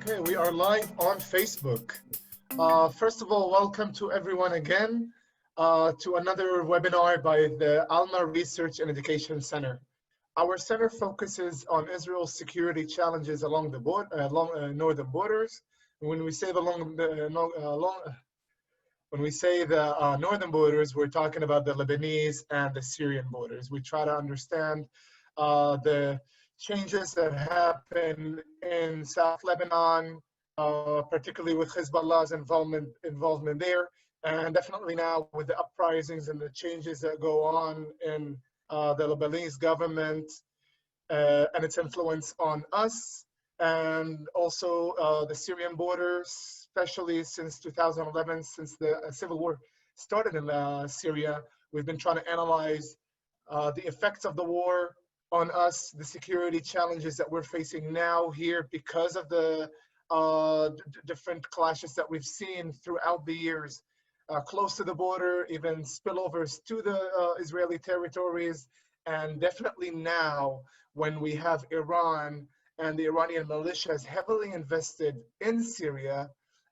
Okay, we are live on Facebook. First of all, welcome to everyone again to another webinar by the Alma Research and Education Center. Our center focuses on Israel's security challenges along the northern borders. When we say the northern borders, we're talking about the Lebanese and the Syrian borders. We try to understand the changes that happen in South Lebanon, particularly with Hezbollah's involvement there, and definitely now with the uprisings and the changes that go on in the Lebanese government and its influence on us, and also the Syrian borders, especially since 2011, since the civil war started in Syria. We've been trying to analyze the effects of the war on us, the security challenges that we're facing now here because of the different clashes that we've seen throughout the years, close to the border, even spillovers to the Israeli territories, and definitely now when we have Iran and the Iranian militias heavily invested in Syria,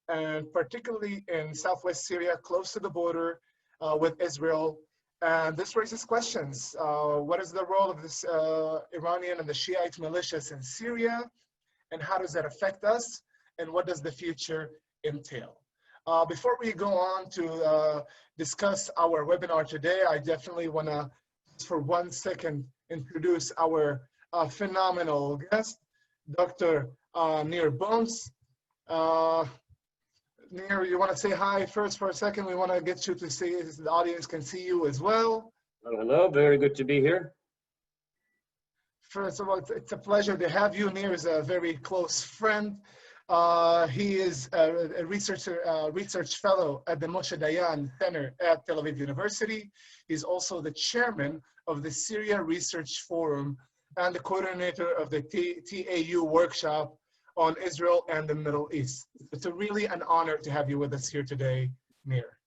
and particularly in southwest Syria, close to the border with Israel. And this raises questions. What is the role of this Iranian and the Shiite militias in Syria? And how does that affect us? And what does the future entail? Before we go on to discuss our webinar today, I definitely want to, for 1 second, introduce our phenomenal guest, Dr. Nir Boms. Nir, you want to say hi first for a second? We want to get you to see, the audience can see you as well. Hello, very good to be here. First of all, it's a pleasure to have you. Nir is a very close friend. He is a research fellow at the Moshe Dayan Center at Tel Aviv University. He's also the chairman of the Syria Research Forum and the coordinator of the TAU workshop on Israel and the Middle East. It's really an honor to have you with us here today, Nir.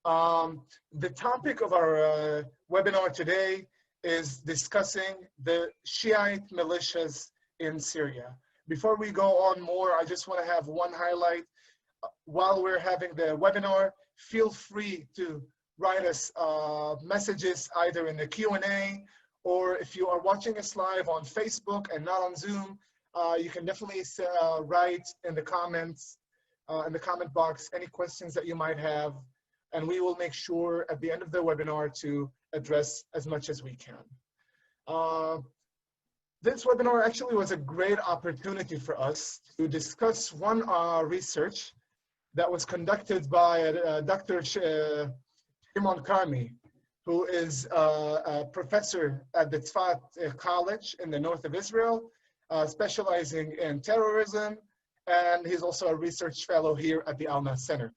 The topic of our webinar today is discussing the Shiite militias in Syria. Before we go on more, I just want to have one highlight. While we're having the webinar, feel free to write us messages either in the Q&A, or if you are watching us live on Facebook and not on Zoom, you can definitely write in the comments, in the comment box, any questions that you might have, and we will make sure at the end of the webinar to address as much as we can. This webinar actually was a great opportunity for us to discuss one research that was conducted by Dr. Shimon Karmi, who is a professor at the Tzfat College in the north of Israel, specializing in terrorism, and he's also a research fellow here at the Alma Center.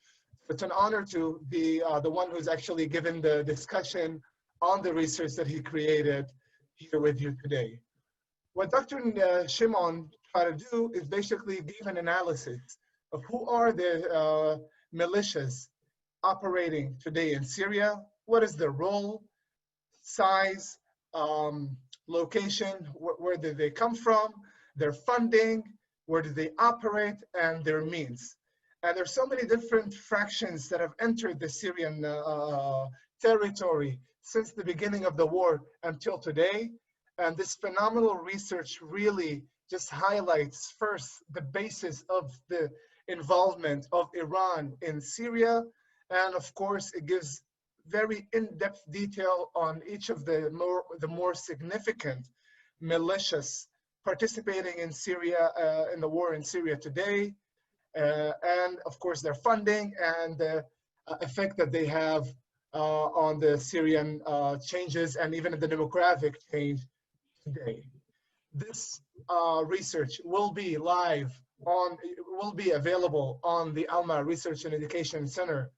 It's an honor to be the one who's actually given the discussion on the research that he created here with you today. What Dr. Shimon tried to do is basically give an analysis of who are the militias operating today in Syria, what is their role, size, location, where did they come from, their funding, where do they operate, and their means. And there's so many different fractions that have entered the Syrian territory since the beginning of the war until today. And this phenomenal research really just highlights first the basis of the involvement of Iran in Syria. And of course, it gives very in-depth detail on each of the more significant militias participating in Syria, in the war in Syria today, and of course their funding and the effect that they have on the Syrian changes and even the demographic change today. This research will be available on the Alma Research and Education Center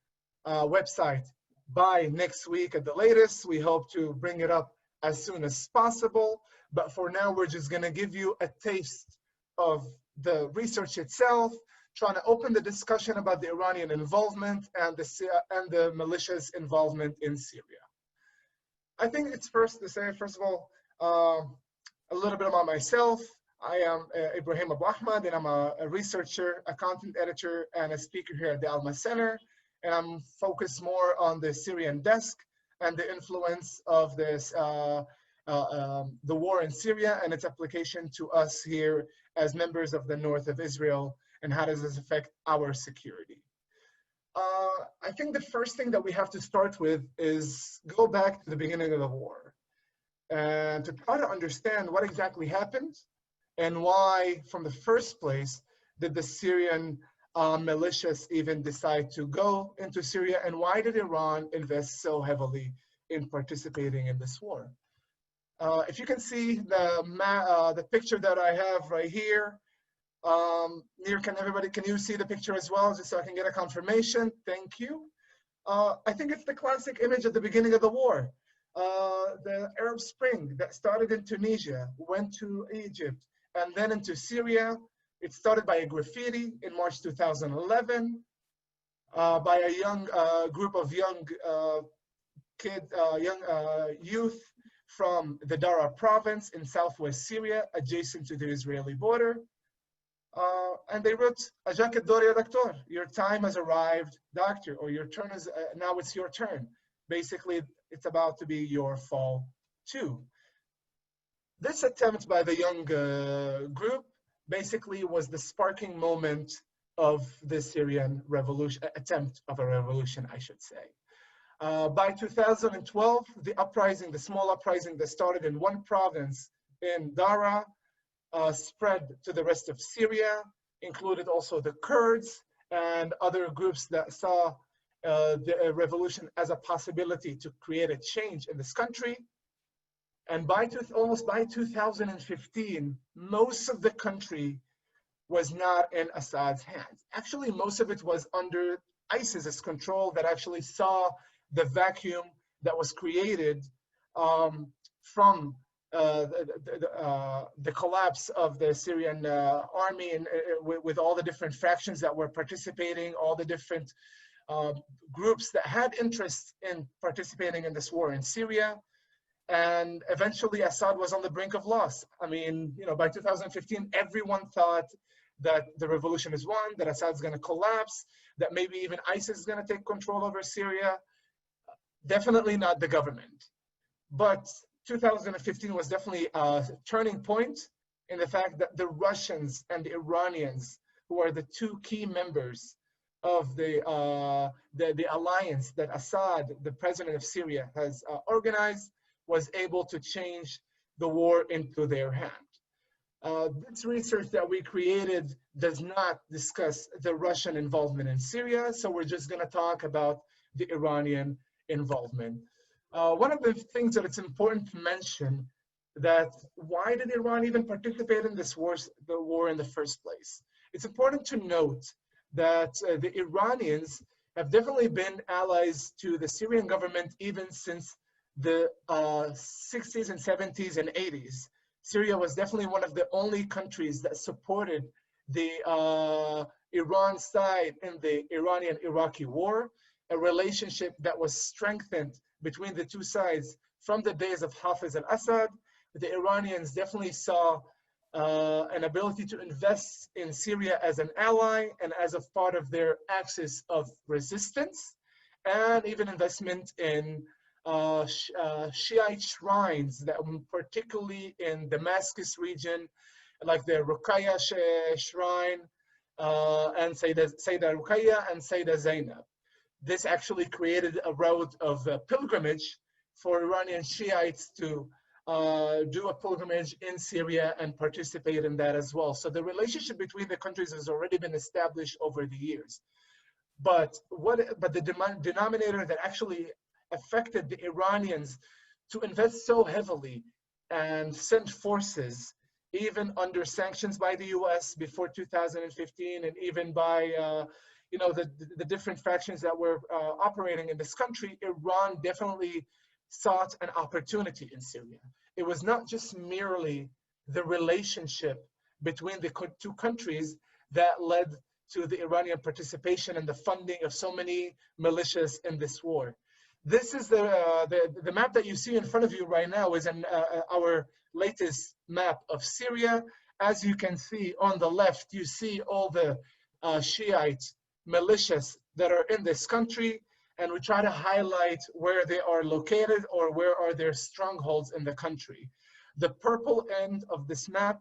website by next week at the latest. We hope to bring it up as soon as possible, but for now we're just going to give you a taste of the research itself, trying to open the discussion about the Iranian involvement and the militias' involvement in Syria. I think it's first to say, first of all, a little bit about myself. I am Ibrahim Ahmad, and I'm a researcher, a content editor, and a speaker here at the Alma Center. And I'm focused more on the Syrian desk and the influence of this, the war in Syria and its application to us here as members of the north of Israel, and how does this affect our security. I think the first thing that we have to start with is go back to the beginning of the war and to try to understand what exactly happened and why, from the first place, did the Syrian militias even decide to go into Syria, and why did Iran invest so heavily in participating in this war? If you can see the picture that I have right here, Nir, can you see the picture as well, just so I can get a confirmation? Thank you. I think it's the classic image at the beginning of the war. The Arab Spring that started in Tunisia, went to Egypt, and then into Syria. It started by a graffiti in March 2011 by a young group of young youth from the Daraa province in southwest Syria, adjacent to the Israeli border. And they wrote, "Ajak Doria Doctor, your time has arrived, doctor," or your turn is, now it's your turn. Basically, it's about to be your fall too. This attempt by the young group basically was the sparking moment of the Syrian revolution, attempt of a revolution, I should say. By 2012, the small uprising that started in one province in Daraa spread to the rest of Syria, included also the Kurds and other groups that saw the revolution as a possibility to create a change in this country. And almost by 2015, most of the country was not in Assad's hands. Actually, most of it was under ISIS's control, that actually saw the vacuum that was created from the collapse of the Syrian army, and with all the different factions that were participating, all the different groups that had interest in participating in this war in Syria. And eventually Assad was on the brink of loss. I mean, by 2015, everyone thought that the revolution is won, that Assad's going to collapse, that maybe even ISIS is going to take control over Syria. Definitely not the government. But 2015 was definitely a turning point in the fact that the Russians and the Iranians, who are the two key members of the alliance that Assad, the president of Syria, has organized, was able to change the war into their hand. This research that we created does not discuss the Russian involvement in Syria, so we're just going to talk about the Iranian involvement. One of the things that it's important to mention, that why did Iran even participate in this war in the first place? It's important to note that the Iranians have definitely been allies to the Syrian government even since the 60s and 70s and 80s. Syria was definitely one of the only countries that supported the Iran side in the Iranian-Iraqi war, a relationship that was strengthened between the two sides from the days of Hafez al-Assad. The Iranians definitely saw an ability to invest in Syria as an ally and as a part of their axis of resistance, and even investment in Shiite shrines, that particularly in Damascus region, like the Ruqayya shrine and Sayyidah Ruqayya and Sayyidah Zainab. This actually created a route of pilgrimage for Iranian Shiites to do a pilgrimage in Syria and participate in that as well. So the relationship between the countries has already been established over the years. But the denominator that actually affected the Iranians to invest so heavily and send forces, even under sanctions by the US before 2015, and even by the different factions that were operating in this country, Iran definitely sought an opportunity in Syria. It was not just merely the relationship between the two countries that led to the Iranian participation and the funding of so many militias in this war. This is the map that you see in front of you right now is our latest map of Syria, as you can see on the left, you see all the Shiite militias that are in this country, and we try to highlight where they are located or where are their strongholds in the country. The purple end of this map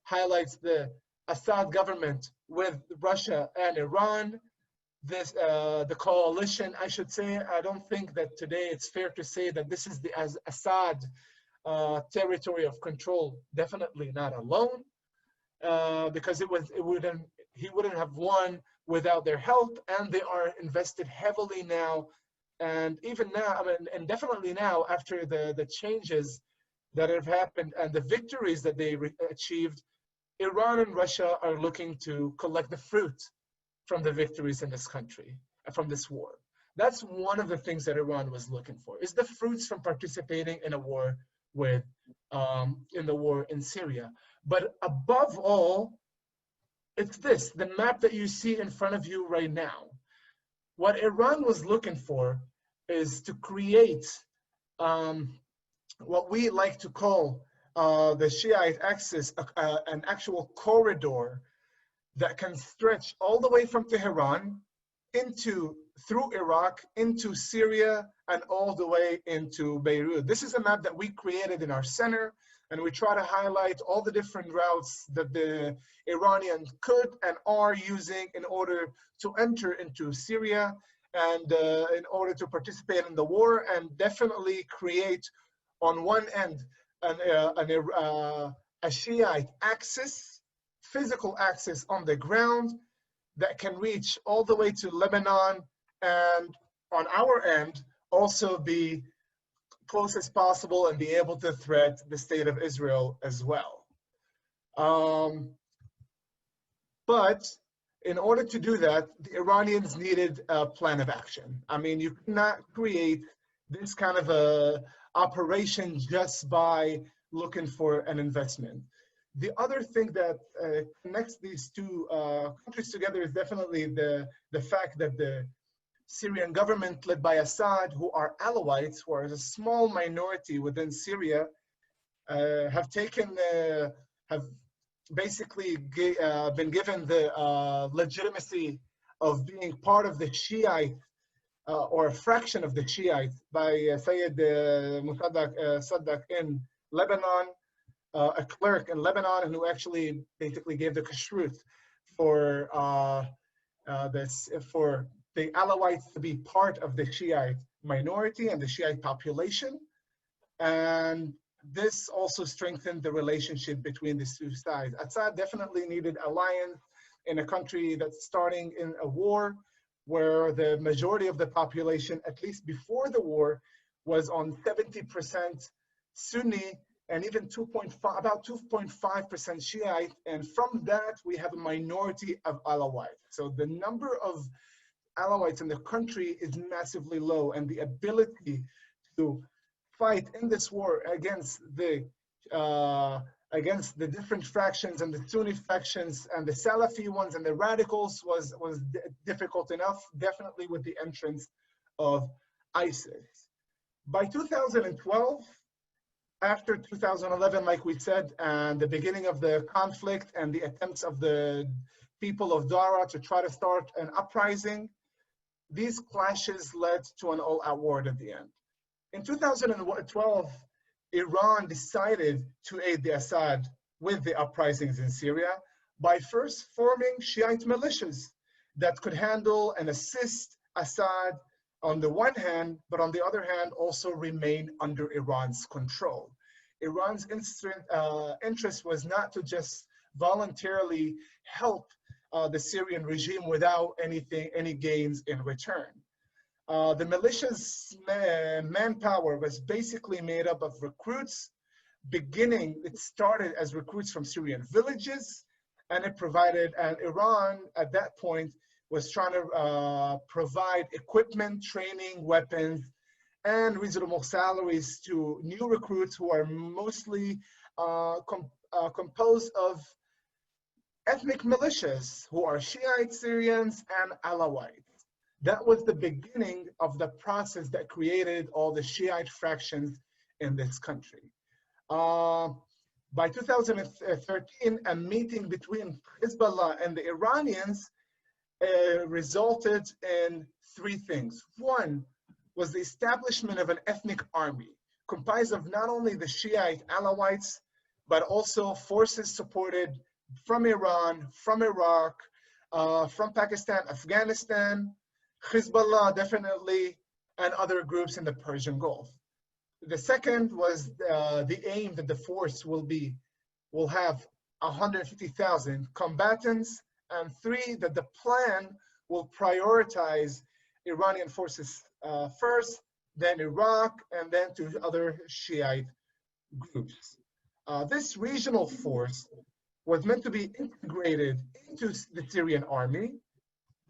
highlights the Assad government with Russia and Iran. This, the coalition, I should say. I don't think that today it's fair to say that this is the Assad territory of control. Definitely not alone, because he wouldn't have won without their help, and they are invested heavily now, and even now, I mean, and definitely now after the changes that have happened and the victories that they achieved, Iran and Russia are looking to collect the fruit from the victories in this country, from this war. That's one of the things that Iran was looking for, is the fruits from participating in a war with, in the war in Syria. But above all, it's this, the map that you see in front of you right now. What Iran was looking for is to create what we like to call the Shiite Axis, an actual corridor that can stretch all the way from Tehran through Iraq, into Syria, and all the way into Beirut. This is a map that we created in our center, and we try to highlight all the different routes that the Iranians could and are using in order to enter into Syria and in order to participate in the war, and definitely create on one end a Shiite axis, physical axis on the ground that can reach all the way to Lebanon, and on our end also be close as possible and be able to threat the state of Israel as well. But in order to do that, the Iranians needed a plan of action. I mean, you cannot create this kind of a operation just by looking for an investment. The other thing that connects these two countries together is definitely the fact that the Syrian government led by Assad, who are Alawites, who are a small minority within Syria, have basically been given the legitimacy of being part of the Shiite or a fraction of the Shiite by Sayyid Saddaq in Lebanon, a clerk in Lebanon, and who actually basically gave the kashrut for the Alawites to be part of the Shiite minority and the Shiite population. And this also strengthened the relationship between the two sides. Assad definitely needed alliance in a country that's starting in a war where the majority of the population, at least before the war, was on 70% Sunni and even about 2.5% Shiite. And from that, we have a minority of Alawites. So the number of Alawites in the country is massively low, and the ability to fight in this war against the different fractions and the Sunni factions and the Salafi ones and the radicals was difficult enough, definitely with the entrance of ISIS. By 2012, after 2011, like we said, and the beginning of the conflict and the attempts of the people of Dara to try to start an uprising, these clashes led to an all-out war at the end. In 2012, Iran decided to aid the Assad with the uprisings in Syria by first forming Shiite militias that could handle and assist Assad on the one hand, but on the other hand also remain under Iran's control. Iran's interest was not to just voluntarily help the Syrian regime without any gains in return. The militia's manpower was basically made up of recruits. It started as recruits from Syrian villages, and Iran at that point was trying to provide equipment, training, weapons, and reasonable salaries to new recruits who are mostly composed of ethnic militias who are Shiite Syrians and Alawites. That was the beginning of the process that created all the Shiite fractions in this country. By 2013, a meeting between Hezbollah and the Iranians resulted in three things. One was the establishment of an ethnic army comprised of not only the Shiite Alawites, but also forces supported from Iran, from Iraq, from Pakistan, Afghanistan, Hezbollah definitely, and other groups in the Persian Gulf. The second was the aim that the force will have 150,000 combatants, and three, that the plan will prioritize Iranian forces first, then Iraq, and then to other Shiite groups. This regional force was meant to be integrated into the Syrian army,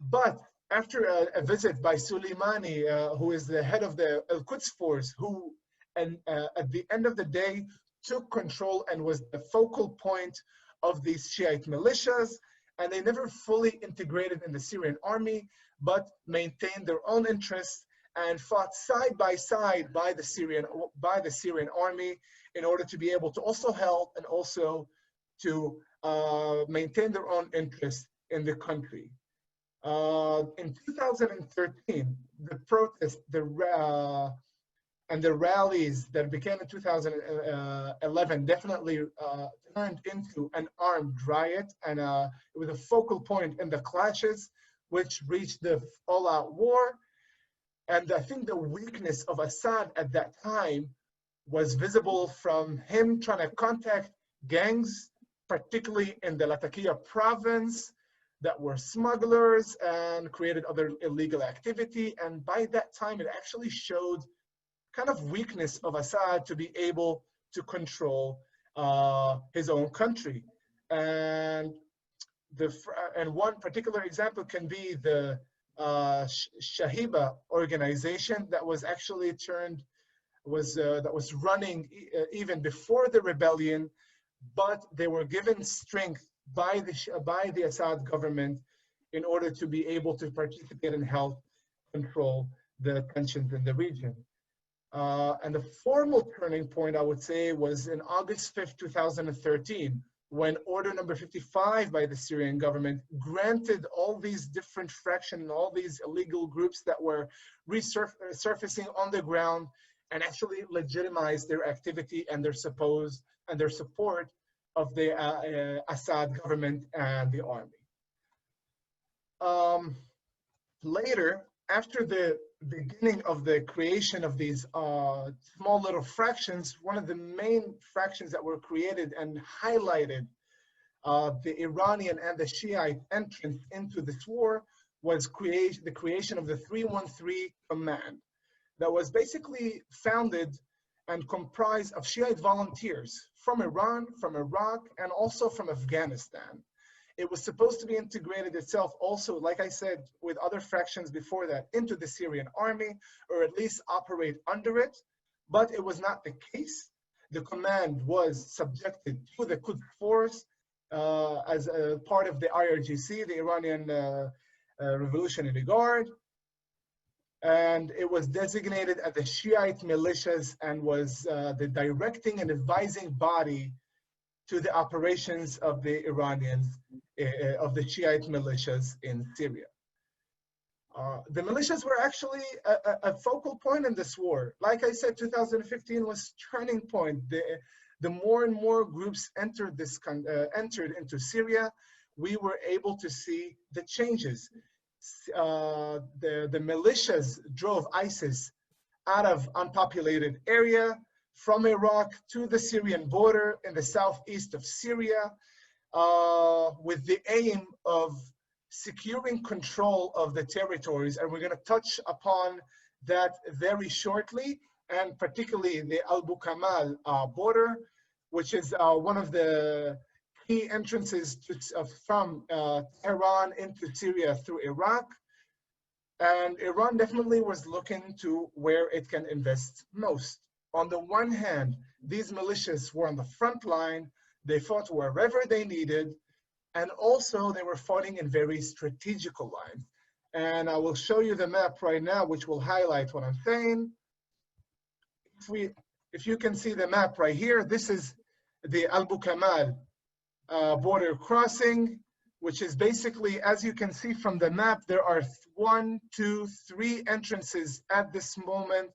but after a visit by Soleimani, who is the head of the Al-Quds force, who at the end of the day took control and was the focal point of these Shiite militias, and they never fully integrated in the Syrian army, but maintained their own interests and fought side by side by the Syrian army in order to be able to also help and also to maintain their own interests in the country. In 2013, the protests, and the rallies that began in 2011 definitely turned into an armed riot, and it was a focal point in the clashes, which reached the all-out war. And I think the weakness of Assad at that time was visible from him trying to contact gangs, particularly in the Latakia province, that were smugglers and created other illegal activity. And by that time, it actually showed kind of weakness of Assad to be able to control his own country. And one particular example can be the Shahiba organization that was actually that was running even before the rebellion, but they were given strength by the Assad government in order to be able to participate and help control the tensions in the region. And the formal turning point, I would say, was in August 5th, 2013, when Order Number 55 by the Syrian government granted all these different fractions, all these illegal groups that were resurfacing on the ground, and actually legitimized their activity and their support of the Assad government and the army. Later, after the beginning of the creation of these small little fractions, one of the main fractions that were created and highlighted the Iranian and the Shiite entrance into this war was the creation of the 313 Command that was basically founded and comprised of Shiite volunteers from Iran, from Iraq, and also from Afghanistan. It was supposed to be integrated itself also, like I said, with other fractions before that into the Syrian army, or at least operate under it, but it was not the case. The command was subjected to the Quds force as a part of the IRGC, the Iranian Revolutionary Guard, and it was designated as the Shiite Militias and was the directing and advising body to the operations of the Iranians, of the Shiite militias in Syria. The militias were actually a focal point in this war. Like I said, 2015 was turning point. The more and more groups entered into Syria, we were able to see the changes. The militias drove ISIS out of unpopulated area from Iraq to the Syrian border in the southeast of Syria, with the aim of securing control of the territories. And we're going to touch upon that very shortly, and particularly the Al-Baqarah border, which is one of the key entrances from Tehran into Syria through Iraq. And Iran definitely was looking to where it can invest most. On the one hand, these militias were on the front line. They fought wherever they needed, and also they were fighting in very strategical lines. And I will show you the map right now, which will highlight what I'm saying. If you can see the map right here, this is the Abu Kamal border crossing, which is basically, as you can see from the map, there are 1, 2, 3 entrances at this moment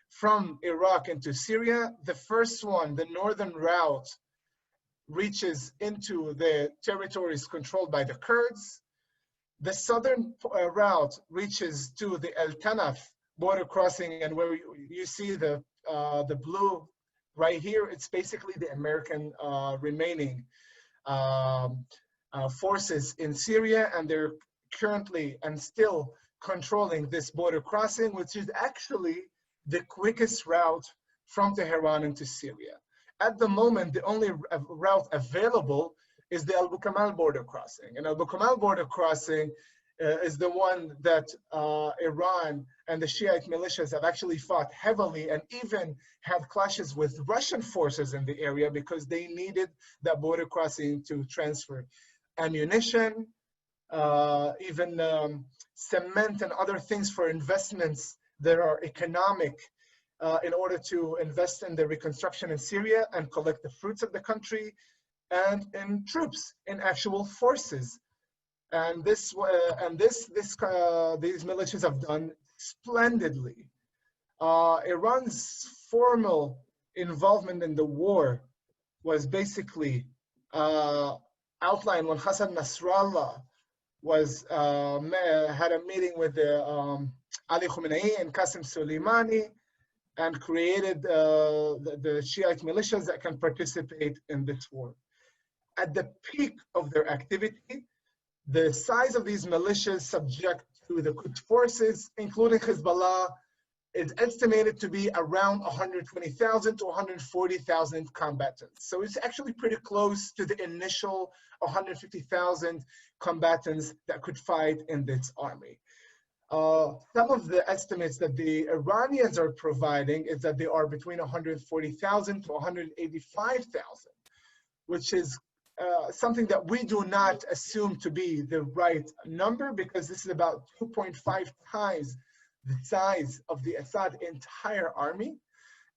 from Iraq into Syria. The first one, the northern route, reaches into the territories controlled by the Kurds. The southern route reaches to the El Tanaf border crossing, and where you see the blue right here, it's basically the American remaining forces in Syria, and they're currently and still controlling this border crossing, which is actually the quickest route from Tehran into Syria. At the moment, the only route available is the Abu Kamal border crossing. And Abu Kamal border crossing is the one that Iran and the Shiite militias have actually fought heavily, and even had clashes with Russian forces in the area because they needed that border crossing to transfer ammunition, even cement and other things for investments that are economic in order to invest in the reconstruction in Syria and collect the fruits of the country, and in troops, in actual forces. And these militias have done splendidly. Iran's formal involvement in the war was basically outlined when Hassan Nasrallah had a meeting with Ali Khamenei and Qasem Soleimani, and created the Shiite militias that can participate in this war. At the peak of their activity, the size of these militias subject to the Quds forces, including Hezbollah, is estimated to be around 120,000 to 140,000 combatants. So it's actually pretty close to the initial 150,000 combatants that could fight in this army. Some of the estimates that the Iranians are providing is that they are between 140,000 to 185,000, which is something that we do not assume to be the right number, because this is about 2.5 times the size of the Assad entire army.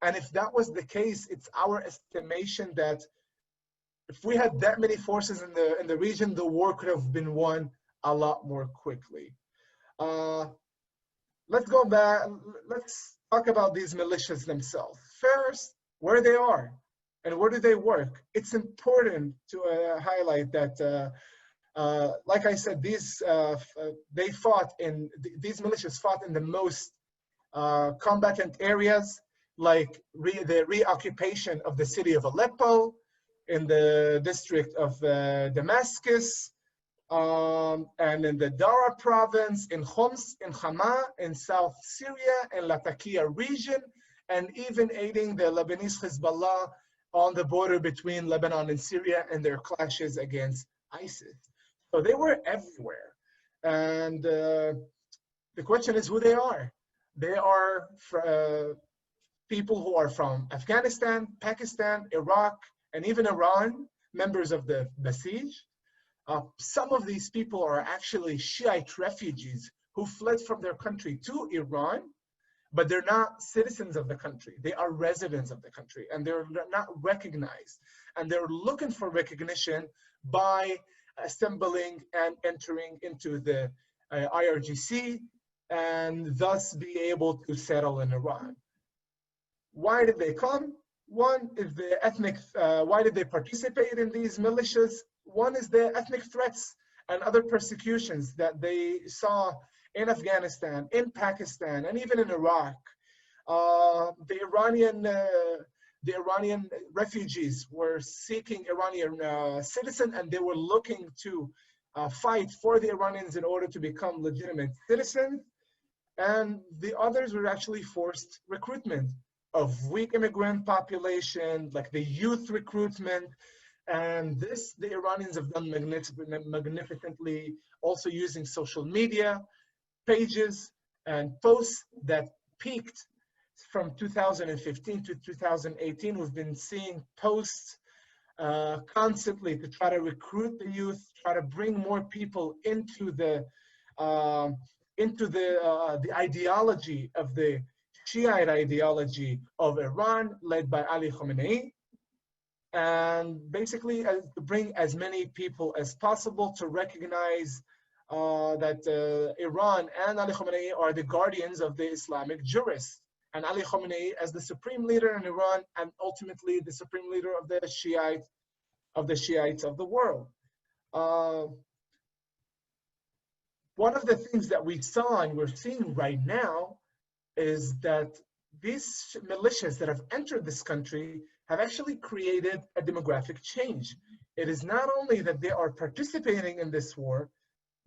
And if that was the case, it's our estimation that if we had that many forces in the region, the war could have been won a lot more quickly. Let's go back. Let's talk about these militias themselves. First, where they are and where do they work. It's important to highlight that, like I said, these militias fought in the most combatant areas, like the reoccupation of the city of Aleppo, in the district of Damascus, and in the Dara province, in Homs, in Hama, in South Syria, in Latakia region, and even aiding the Lebanese Hezbollah on the border between Lebanon and Syria in their clashes against ISIS. So they were everywhere. And the question is who they are. They are people who are from Afghanistan, Pakistan, Iraq, and even Iran, members of the Basij. Some of these people are actually Shiite refugees who fled from their country to Iran, but they're not citizens of the country. They are residents of the country, and they're not recognized. And they're looking for recognition by assembling and entering into the IRGC, and thus be able to settle in Iran. Why did they come? One is the ethnic, why did they participate in these militias? One is the ethnic threats and other persecutions that they saw in Afghanistan, in Pakistan, and even in Iraq. The Iranian refugees were seeking Iranian citizen, and they were looking to fight for the Iranians in order to become legitimate citizens. And the others were actually forced recruitment of weak immigrant population, like the youth recruitment. And this, the Iranians have done magnificently, also using social media pages and posts that peaked from 2015 to 2018. We've been seeing posts constantly to try to recruit the youth, try to bring more people into the ideology of the Shiite ideology of Iran, led by Ali Khamenei. and basically to bring as many people as possible to recognize that Iran and Ali Khamenei are the guardians of the Islamic jurists, and Ali Khamenei as the supreme leader in Iran and ultimately the supreme leader of the Shiites of the world. One of the things that we saw and we're seeing right now is that these militias that have entered this country have actually created a demographic change. It is not only that they are participating in this war,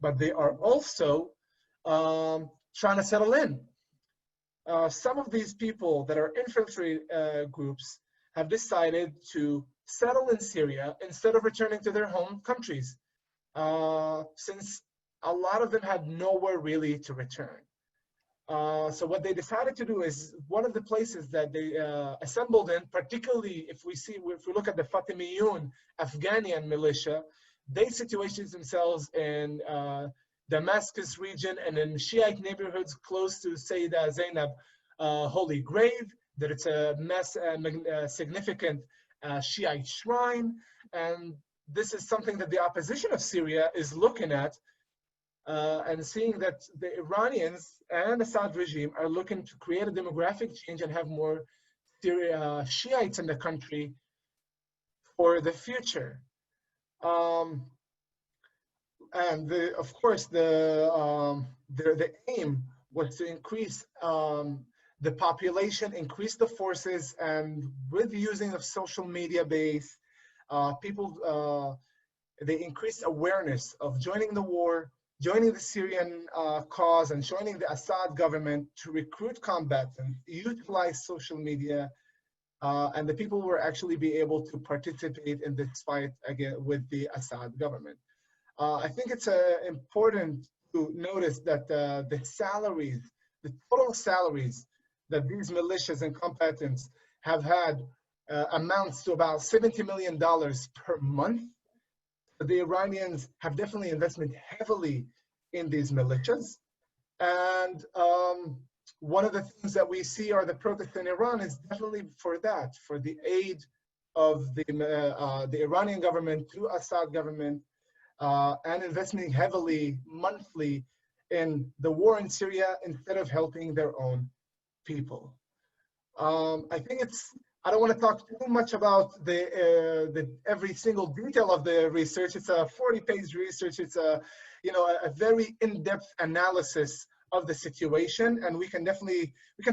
but they are also trying to settle in. Some of these people that are infantry groups have decided to settle in Syria instead of returning to their home countries, since a lot of them had nowhere really to return. So what they decided to do is one of the places that they assembled in, particularly if we look at the Fatimiyun Afghanian militia, they situated themselves in Damascus region and in Shiite neighborhoods close to Sayyidah Zainab holy grave, that it's a significant Shiite shrine. And this is something that the opposition of Syria is looking at and seeing that the Iranians and Assad regime are looking to create a demographic change and have more Shiites in the country for the future. And of course, the aim was to increase the population, increase the forces, and with the using of social media base, they increased awareness of joining the war, joining the Syrian cause, and joining the Assad government to recruit combatants, utilize social media, and the people will actually be able to participate in this fight again with the Assad government. I think it's important to notice that the salaries, the total salaries that these militias and combatants have had amounts to about $70 million per month. The Iranians have definitely invested heavily in these militias. And one of the things that we see are the protests in Iran is definitely for that, for the aid of the Iranian government to Assad government, and investing heavily monthly in the war in Syria instead of helping their own people. I think I don't want to talk too much about the every single detail of the research. It's a 40-page research. It's a very in-depth analysis of the situation, and we can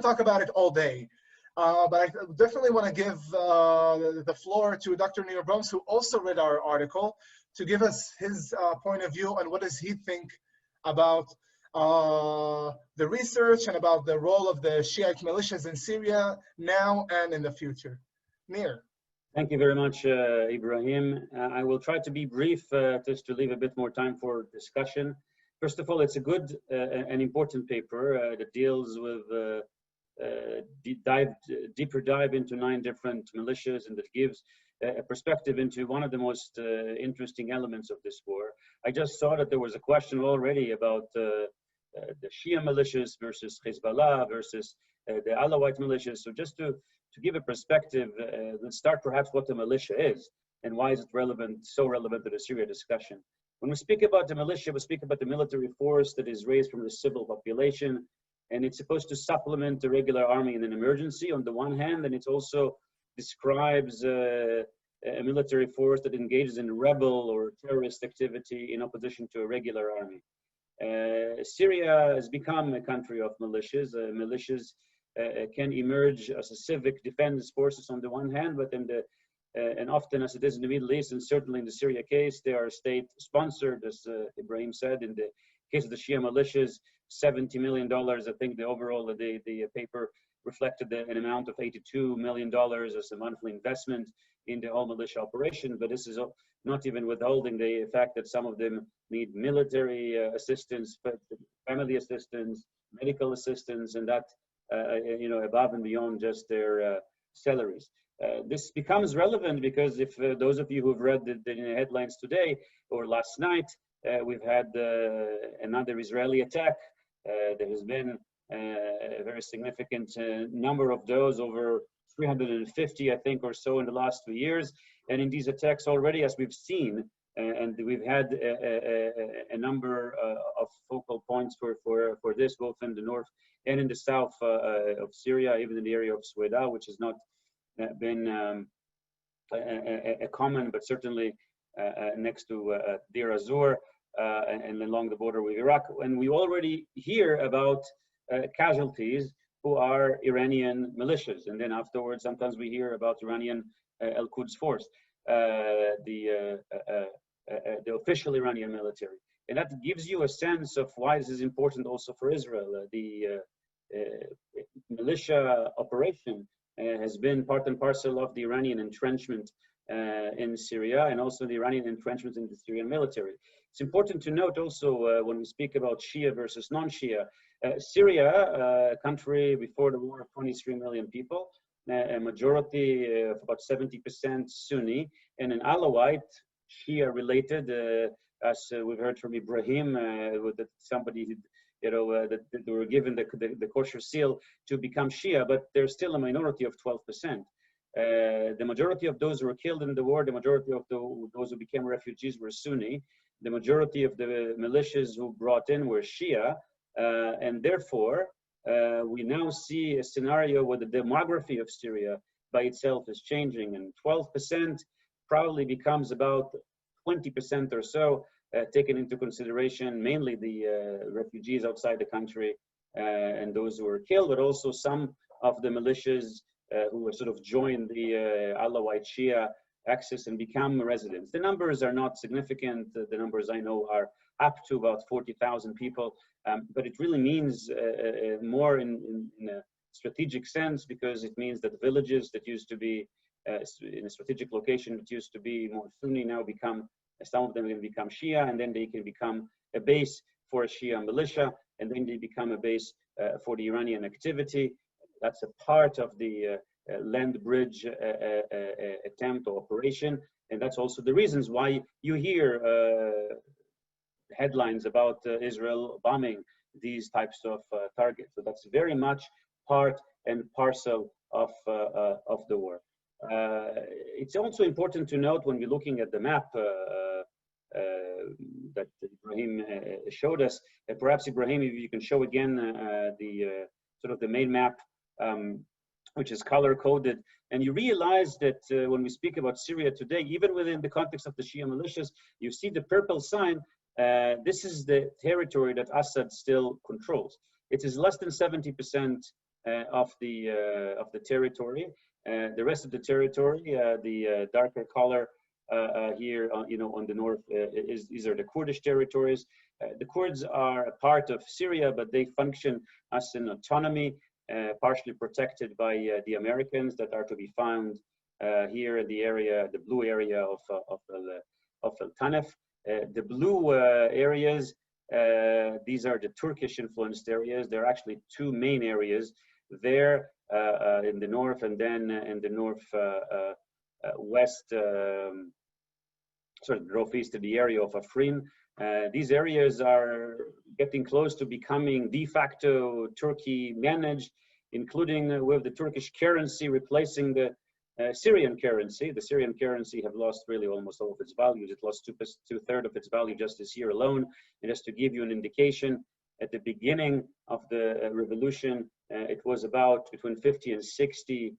talk about it all day. But I definitely want to give the floor to Dr. Nir Boms, who also read our article, to give us his point of view on what does he think about the research and about the role of the Shiite militias in Syria now and in the future. Nir. Thank you very much, Ibrahim. I will try to be brief just to leave a bit more time for discussion. First of all, it's a good and important paper that deals with deeper dive into 9 different militias, and that gives a perspective into one of the most interesting elements of this war. I just saw that there was a question already about the Shia militias versus Hezbollah versus the Alawite militias. So just to give a perspective, let's start perhaps what the militia is and why is it so relevant to the Syria discussion. When we speak about the militia, we speak about the military force that is raised from the civil population, and it's supposed to supplement the regular army in an emergency on the one hand, and it also describes a military force that engages in rebel or terrorist activity in opposition to a regular army. Syria has become a country of militias. Militias can emerge as a civic defense forces on the one hand, but and often, as it is in the Middle East, and certainly in the Syria case, they are state-sponsored, as Ibrahim said. In the case of the Shia militias, $70 million. I think the overall the paper reflected an amount of $82 million as a monthly investment in the whole militia operation. But this is not even withholding the fact that some of them need military assistance, family assistance, medical assistance, and that above and beyond just their salaries. This becomes relevant because if those of you who've read the headlines today or last night, we've had another Israeli attack. There has been a very significant number of those, over 350, I think, or so in the last 2 years. And in these attacks already, as we've seen, and we've had a number of focal points for this, both in the north and in the south of Syria, even in the area of Sweda, which has not been a common, but certainly next to Deir Azor and along the border with Iraq. And we already hear about casualties who are Iranian militias. And then afterwards, sometimes we hear about Iranian Al-Quds force, the official Iranian military. And that gives you a sense of why this is important also for Israel. The militia operation has been part and parcel of the Iranian entrenchment in Syria, and also the Iranian entrenchment in the Syrian military. It's important to note also when we speak about Shia versus non-Shia, Syria, a country before the war of 23 million people, a majority of about 70% Sunni, and an Alawite, Shia related, as we've heard from Ibrahim, that somebody, that they were given the kosher seal to become Shia, but they're still a minority of 12%. The majority of those who were killed in the war, the majority of those who became refugees were Sunni. The majority of the militias who brought in were Shia, and therefore we now see a scenario where the demography of Syria by itself is changing, and 12% probably becomes about 20% or so, taken into consideration mainly the refugees outside the country and those who were killed, but also some of the militias who were sort of joined the Alawite Shia Axis and become residents. The numbers are not significant. The numbers I know are up to about 40,000 people, but it really means more in a strategic sense, because it means that villages that used to be in a strategic location that used to be more Sunni now become, some of them can become Shia, and then they can become a base for a Shia militia, and then they become a base for the Iranian activity. That's a part of the land bridge attempt or operation, and that's also the reasons why you hear headlines about Israel bombing these types of targets. So that's very much part and parcel of the war. It's also important to note when we're looking at the map that Ibrahim showed us, perhaps Ibrahim, if you can show again the sort of the main map, which is color coded, and you realize that when we speak about Syria today, even within the context of the Shia militias, you see the purple sign. This is the territory that Assad still controls. It is less than 70% of the territory. The rest of the territory, the darker color here, on the north, these are the Kurdish territories. The Kurds are a part of Syria, but they function as an autonomy, partially protected by the Americans, that are to be found here in the area, the blue area of Al-Tanef. The blue areas, these are the Turkish-influenced areas. There are actually two main areas there in the north, and then in the northwest, northeast of the area of Afrin. These areas are getting close to becoming de facto Turkey managed, including with the Turkish currency replacing the Syrian currency. The Syrian currency have lost really almost all of its values. It lost two-thirds of its value just this year alone. And just to give you an indication, at the beginning of the revolution, it was about between 50 and 60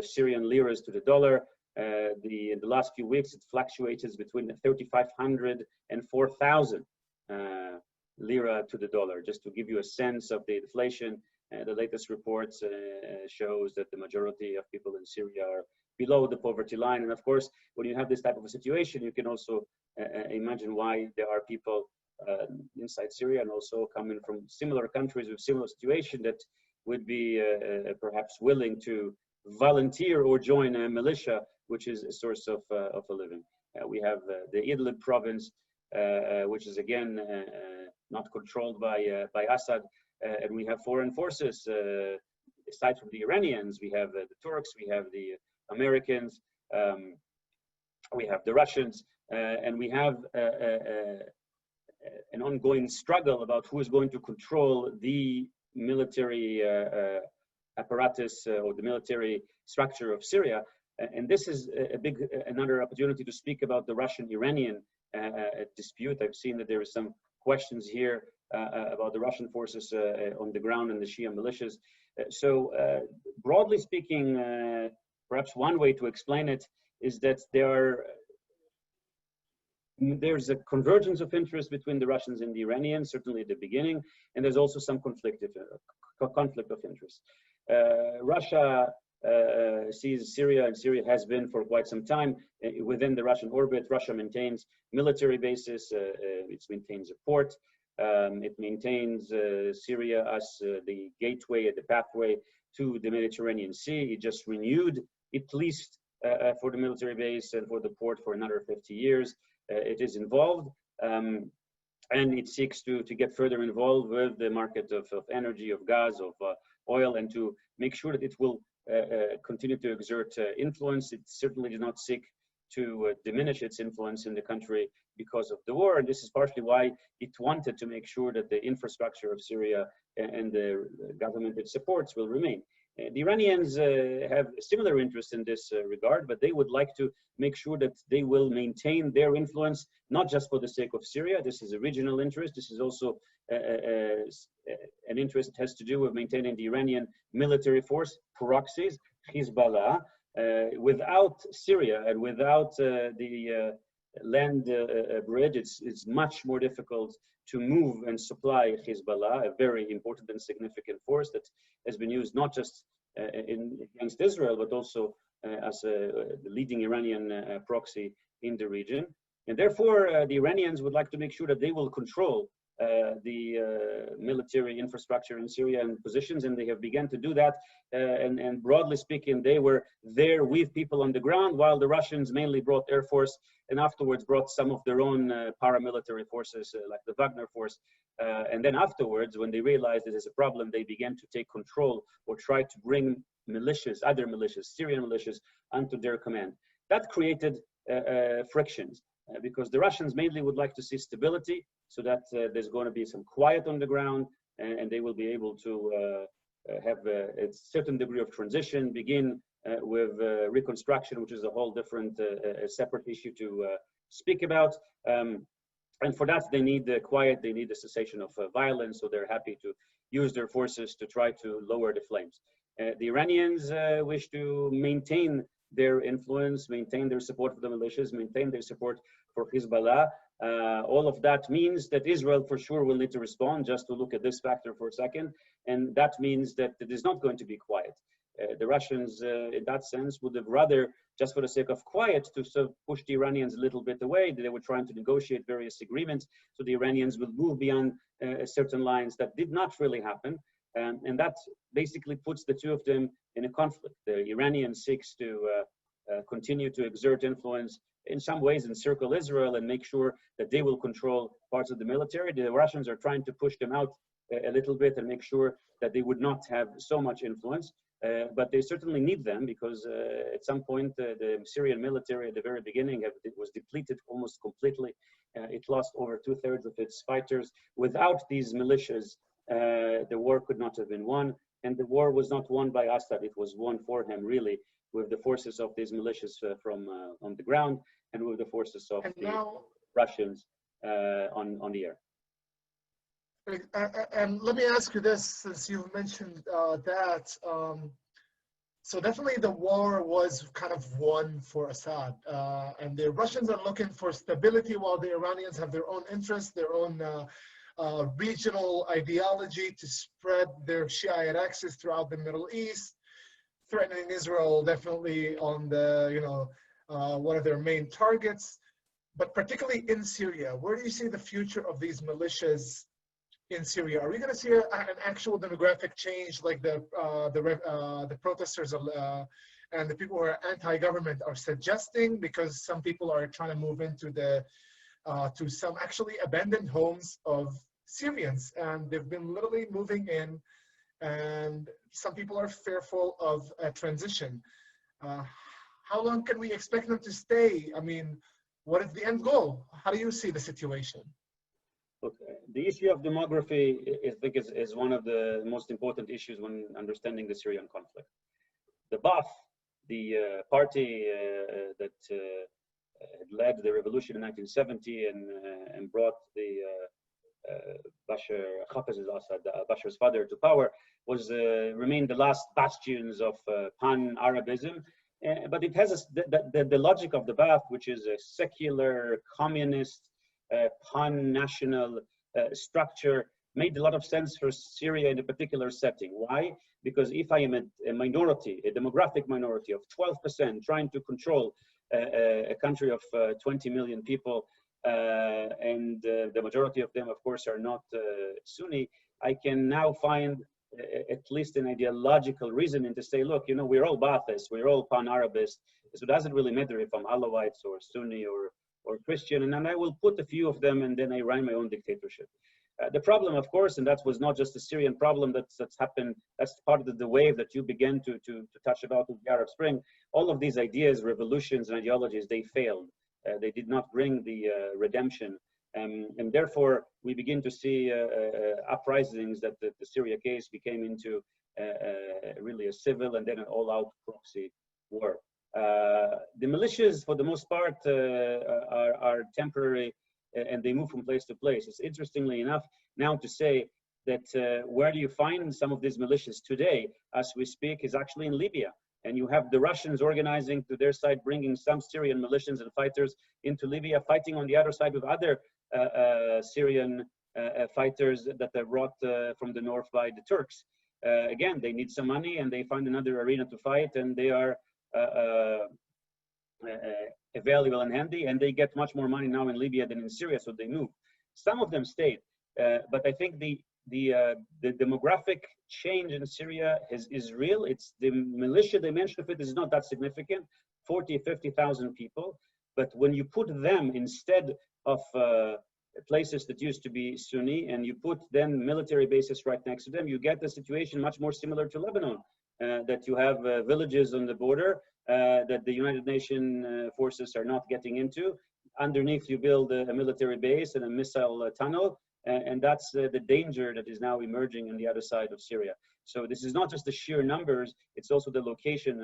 Syrian liras to the dollar. In the last few weeks, it fluctuates between 3,500 and 4,000 lira to the dollar, just to give you a sense of the inflation. The latest reports shows that the majority of people in Syria are below the poverty line. And of course, when you have this type of a situation, you can also imagine why there are people inside Syria and also coming from similar countries with similar situation that would be perhaps willing to volunteer or join a militia, which is a source of a living. We have the Idlib province, which is again not controlled by Assad, and we have foreign forces. Aside from the Iranians, we have the Turks, we have the Americans, we have the Russians, and we have an ongoing struggle about who is going to control the military apparatus or the military structure of Syria. And this is another opportunity to speak about the Russian-Iranian dispute. I've seen that there are some questions here about the Russian forces on the ground and the Shia militias. So broadly speaking, perhaps one way to explain it is that there's a convergence of interest between the Russians and the Iranians, certainly at the beginning, and there's also some conflict of interest. Russia sees Syria, and Syria has been for quite some time within the Russian orbit. Russia maintains military bases, it maintains a port, it maintains Syria as the gateway, the pathway to the Mediterranean Sea. It just renewed its lease for the military base and for the port for another 50 years. It is involved, and it seeks to get further involved with the market of energy, of gas, of oil, and to make sure that it will continue to exert influence. It certainly did not seek to diminish its influence in the country because of the war, and this is partially why it wanted to make sure that the infrastructure of Syria and the government it supports will remain. The Iranians have a similar interest in this regard, but they would like to make sure that they will maintain their influence, not just for the sake of Syria. This is a regional interest. This is also an interest that has to do with maintaining the Iranian military force, proxies, Hezbollah. Without Syria and without the land bridge, it's much more difficult to move and supply Hezbollah, a very important and significant force that has been used not just against Israel, but also as the leading Iranian proxy in the region. And therefore, the Iranians would like to make sure that they will control the military infrastructure in Syria and positions, and they have begun to do that. And broadly speaking, they were there with people on the ground, while the Russians mainly brought air force and afterwards brought some of their own paramilitary forces, like the Wagner force. And then afterwards, when they realized this is a problem, they began to take control or try to bring militias, other militias, Syrian militias, onto their command. That created frictions. Because the Russians mainly would like to see stability, so that there's going to be some quiet on the ground, and they will be able to have a certain degree of transition, begin with reconstruction, which is a whole different, separate issue to speak about. And for that, they need the quiet, they need the cessation of violence, so they're happy to use their forces to try to lower the flames. The Iranians wish to maintain their influence, maintain their support for the militias, maintain their support for Hezbollah. All of that means that Israel for sure will need to respond, just to look at this factor for a second. And that means that it is not going to be quiet. The Russians, in that sense, would have rather, just for the sake of quiet, to sort of push the Iranians a little bit away. They were trying to negotiate various agreements, so the Iranians will move beyond certain lines. That did not really happen. And that basically puts the two of them in a conflict. The Iranian seeks to continue to exert influence, in some ways encircle Israel and make sure that they will control parts of the military. The Russians are trying to push them out a little bit and make sure that they would not have so much influence. But they certainly need them, because at some point the Syrian military at the very beginning was depleted almost completely. It lost over 2/3 of its fighters. Without these militias, the war could not have been won, and the war was not won by Assad. It was won for him, really, with the forces of these militias from on the ground, and with the forces of the Russians on the air. And let me ask you this, since you've mentioned that. So definitely the war was kind of won for Assad, and the Russians are looking for stability, while the Iranians have their own interests, their own regional ideology to spread their Shiite Axis throughout the Middle East, threatening Israel definitely on the, one of their main targets. But particularly in Syria, where do you see the future of these militias in Syria? Are we going to see an actual demographic change, like the protesters and the people who are anti-government are suggesting? Because some people are trying to move into to some actually abandoned homes of Syrians, and they've been literally moving in, and some people are fearful of a transition. How long can we expect them to stay? I mean, what is the end goal? How do you see the situation? Look, the issue of demography, I think, is one of the most important issues when understanding the Syrian conflict. The Ba'ath, the party that had led the revolution in 1970 and brought the Bashar's father to power, remained the last bastions of pan-Arabism. But it has the logic of the Ba'ath, which is a secular, communist, pan-national structure, made a lot of sense for Syria in a particular setting. Why? Because if I am a minority, a demographic minority of 12%, trying to control a country of 20 million people, and the majority of them, of course, are not Sunni, I can now find at least an ideological reasoning to say, look, we're all Ba'athists, we're all pan-Arabists, so it doesn't really matter if I'm Alawites or Sunni or Christian, and then I will put a few of them and then I run my own dictatorship. The problem, of course, and that was not just a Syrian problem that's happened, that's part of the wave that you began to touch about with the Arab Spring. All of these ideas, revolutions and ideologies, they failed. They did not bring the redemption. And therefore, we begin to see uprisings that the Syria case became into really a civil and then an all-out proxy war. The militias, for the most part, are temporary and they move from place to place. It's interestingly enough now to say that where do you find some of these militias today, as we speak, is actually in Libya. And you have the Russians organizing to their side, bringing some Syrian militias and fighters into Libya, fighting on the other side with other Syrian fighters that are brought from the north by the Turks. Again, they need some money and they find another arena to fight, and they are available and handy, and they get much more money now in Libya than in Syria, so they move. Some of them stayed, but I think the demographic change in Syria is real. It's the militia dimension of it is not that significant, 40, 50,000 people. But when you put them instead of places that used to be Sunni, and you put then military bases right next to them, you get a situation much more similar to Lebanon, that you have villages on the border that the United Nations forces are not getting into. Underneath, you build a military base and a missile tunnel. And that's the danger that is now emerging on the other side of Syria. So this is not just the sheer numbers, it's also the location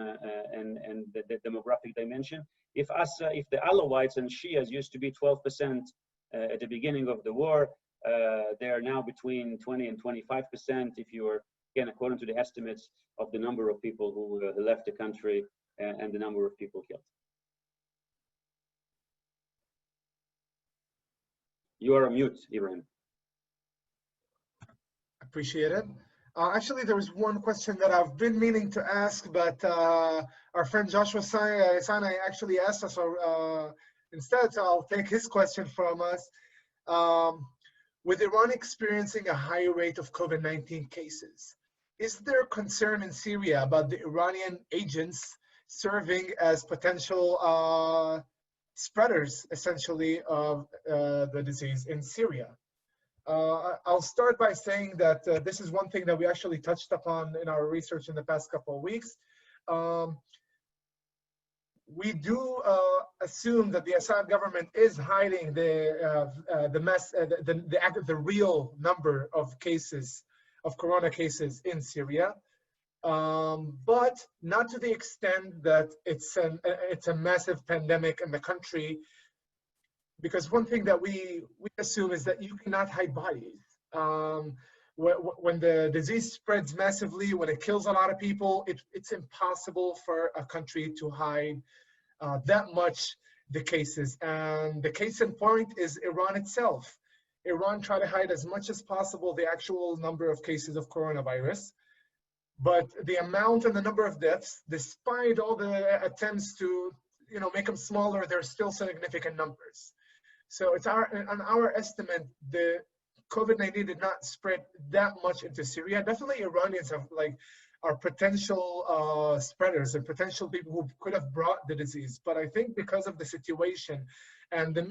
and the demographic dimension. If the Alawites and Shias used to be 12% at the beginning of the war, they are now between 20 and 25% if you are, again, according to the estimates of the number of people who left the country and the number of people killed. You are on mute, Ibrahim. Appreciate it. Actually, there was one question that I've been meaning to ask, but our friend Joshua Sinai actually asked us instead, so I'll take his question from us. With Iran experiencing a high rate of COVID-19 cases, is there concern in Syria about the Iranian agents serving as potential spreaders, essentially, of the disease in Syria? I'll start by saying that this is one thing that we actually touched upon in our research in the past couple of weeks. We do assume that the Assad government is hiding the real number of cases, of corona cases in Syria, but not to the extent that it's a massive pandemic in the country. Because one thing that we assume is that you cannot hide bodies. When the disease spreads massively, when it kills a lot of people, it's impossible for a country to hide that much the cases. And the case in point is Iran itself. Iran tried to hide as much as possible the actual number of cases of coronavirus, but the amount and the number of deaths, despite all the attempts to make them smaller, they're still significant numbers. So it's on our estimate, the COVID-19 did not spread that much into Syria. Definitely Iranians are potential spreaders and potential people who could have brought the disease. But I think because of the situation and the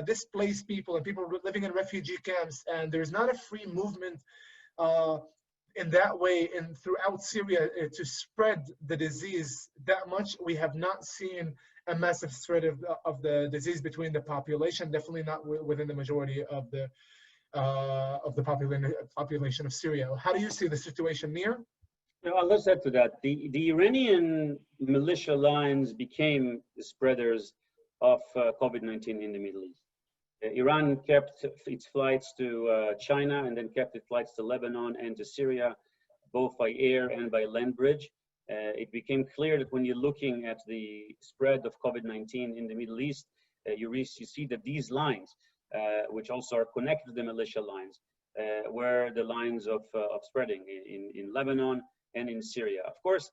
displaced people and people living in refugee camps, and there's not a free movement in that way throughout Syria to spread the disease that much, we have not seen a massive spread of the disease between the population, definitely not within the majority of the of the population of Syria. How do you see the situation, Nir? Well, let's add to that. The Iranian militia lines became the spreaders of COVID-19 in the Middle East. Iran kept its flights to China and then kept its flights to Lebanon and to Syria, both by air and by land bridge. It became clear that when you're looking at the spread of COVID-19 in the Middle East, you see that these lines, which also are connected to the militia lines, were the lines of spreading in Lebanon and in Syria. Of course,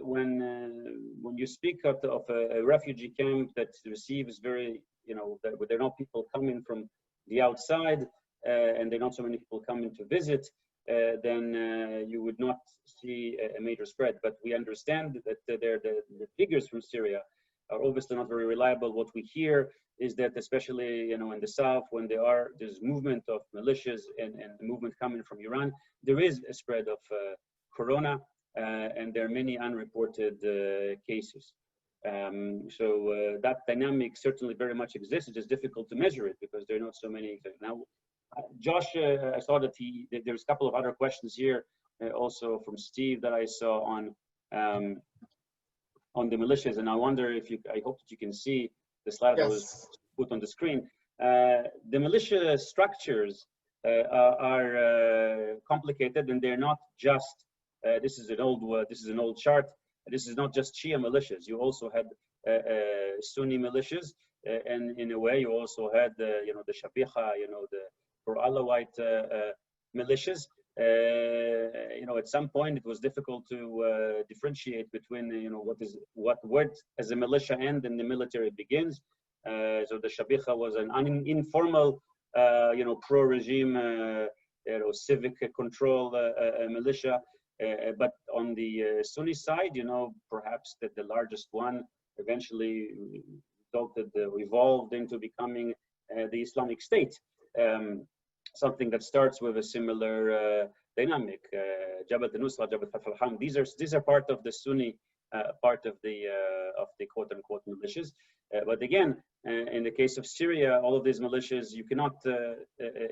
when you speak of a refugee camp that receives very, there are not people coming from the outside, and there are not so many people coming to visit, then you would not see a major spread. But we understand that the figures from Syria are obviously not very reliable. What we hear is that, especially in the south, when there's movement of militias and movement coming from Iran, there is a spread of corona, and there are many unreported cases. So that dynamic certainly very much exists. It's just difficult to measure it because there are not so many. Now, Josh, I saw that there's a couple of other questions here, also from Steve, that I saw on the militias, and I wonder if I hope that you can see the slide that was put on the screen. The militia structures are complicated, and they're not just. This is an old chart. This is not just Shia militias. You also had Sunni militias, and in a way, you also had the Shabiha, the pro-Alawite militias. At some point, it was difficult to differentiate between what as a militia end and the military begins. So the Shabiha was an informal, pro-regime, civic control militia. But on the Sunni side, perhaps that the largest one eventually evolved into becoming the Islamic State. Something that starts with a similar dynamic. Jabhat al-Nusra, Jabhat al-Ham. These are part of the Sunni part of the quote-unquote militias. But again, in the case of Syria, all of these militias, you cannot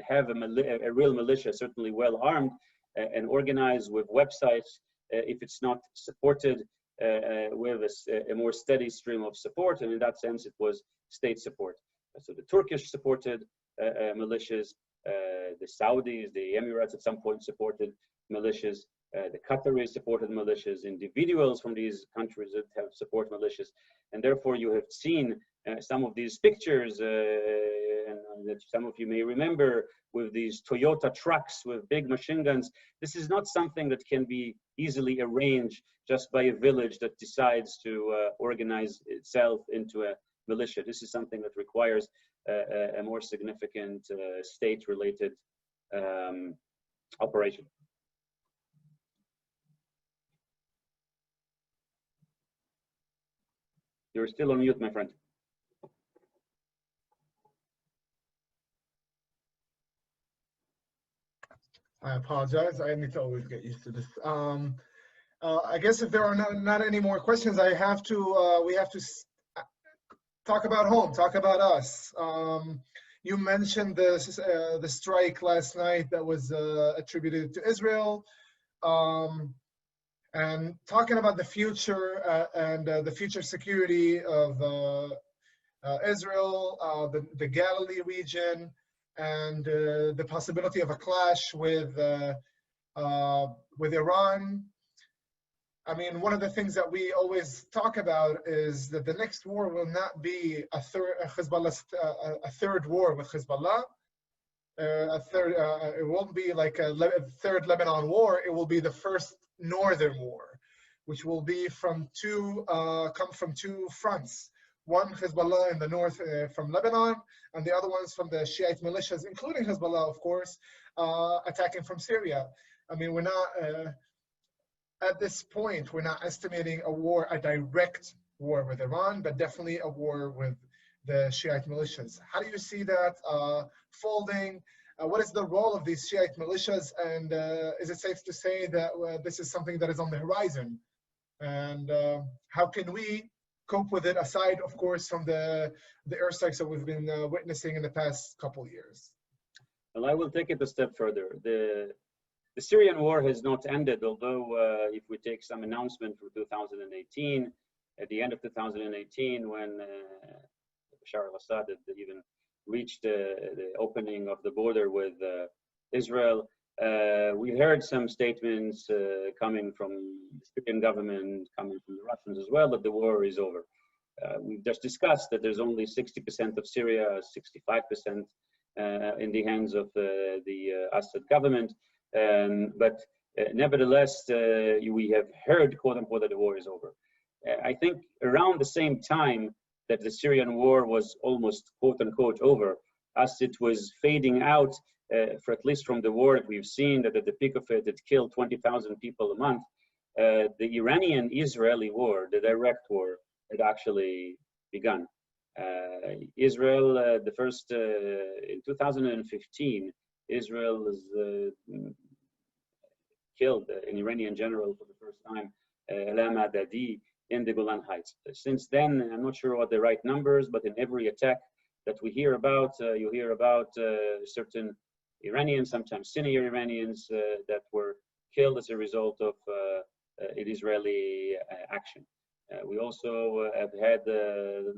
have a real militia, certainly well armed and organized with websites, if it's not supported with a more steady stream of support. And in that sense, it was state support. So the Turkish supported militias, the Saudis, the Emirates at some point supported militias, the Qataris supported militias, individuals from these countries that have support militias. And therefore you have seen some of these pictures that some of you may remember with these Toyota trucks with big machine guns. This is not something that can be easily arranged just by a village that decides to organize itself into a militia. This is something that requires a more significant state-related operation. You're still on mute, my friend. I apologize. I need to always get used to this. I guess if there are not any more questions, we have to talk about home, talk about us. You mentioned the strike last night that was attributed to Israel, and talking about the future and the future security of Israel, the Galilee region, and the possibility of a clash with Iran. I mean, one of the things that we always talk about is that the next war will not be a third war with Hezbollah. It won't be like a third Lebanon war. It will be the first northern war, which will be come from two fronts. One, Hezbollah in the north from Lebanon, and the other ones from the Shiite militias, including Hezbollah, of course, attacking from Syria. I mean, we're not, at this point, we're not estimating a direct war with Iran, but definitely a war with the Shiite militias. How do you see that folding? What is the role of these Shiite militias? And is it safe to say that this is something that is on the horizon? And how can we cope with it, aside, of course, from the airstrikes that we've been witnessing in the past couple of years? Well, I will take it a step further. The Syrian war has not ended, although if we take some announcement from 2018, at the end of 2018, when Bashar al-Assad had even reached the opening of the border with Israel, we heard some statements coming from the Syrian government, coming from the Russians as well, that the war is over. We've just discussed that there's only 60% of Syria, 65% in the hands of the Assad government. But nevertheless, we have heard, quote unquote, that the war is over. I think around the same time that the Syrian war was almost, quote unquote, over, as it was fading out, for at least from the war that we've seen, that at the peak of it, it killed 20,000 people a month. The Iranian-Israeli war, the direct war, had actually begun. Israel, the first, in 2015, Israel was killed an Iranian general for the first time, Alma in the Golan Heights. Since then, I'm not sure what the right numbers, but in every attack that we hear about, you hear about certain Iranians, sometimes senior Iranians, that were killed as a result of an Israeli action. We also have had